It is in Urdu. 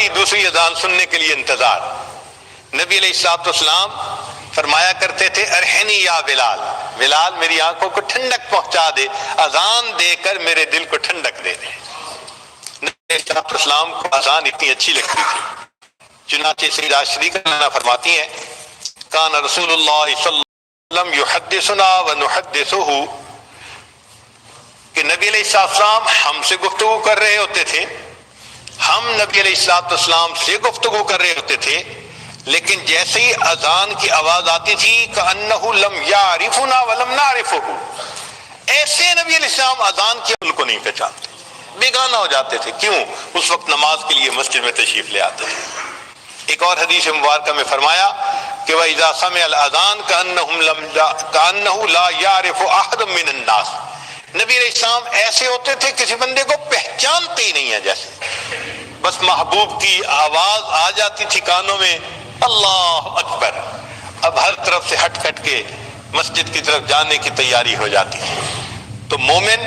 بڑی دوسری اذان سننے کے لیے انتظار۔ نبی علیہ الصلوۃ والسلام فرمایا کرتے تھے ارحنی یا بلال، بلال میری آنکھوں کو ٹھنڈک پہنچا دے، اذان دے کر میرے دل کو ٹھنڈک دے دے۔ نبی علیہ الصلوۃ والسلام کو اذان اتنی اچھی لگتی تھی، چنانچہ سیدہ شریقہ فرماتی ہیں کان رسول اللہ صلی اللہ علیہ وسلم یحدثنا ونحدثہ، کہ نبی علیہ السلام ہم سے گفتگو کر رہے ہوتے تھے، ہم نبی علیہ السلام سے گفتگو کر رہے ہوتے تھے، لیکن جیسے ہی اذان کی آواز آتی تھی کأنہ لم یعرفنا ولم نعرفہ، ایسے نبی علیہ السلام اذان کی ان کو نہیں پہچانتے، بیگانہ ہو جاتے تھے۔ کیوں؟ اس وقت نماز کے لیے مسجد میں تشریف لے آتے تھے۔ ایک اور حدیث مبارکہ میں فرمایا کہ وَإِذَا سَمِعَ الْأَذَانَ كَأَنَّهُ لَا يَعْرِفُ أَحَدٌ مِّنَ النَّاسِ، نبی علیہ السلام ایسے ہوتے تھے کسی بندے کو پہچانتے ہی نہیں ہے، جیسے بس محبوب کی آواز آ جاتی تھی کانوں میں اللہ اکبر، اب ہر طرف سے ہٹ کے مسجد کی طرف جانے کی تیاری ہو جاتی تھی۔ تو مومن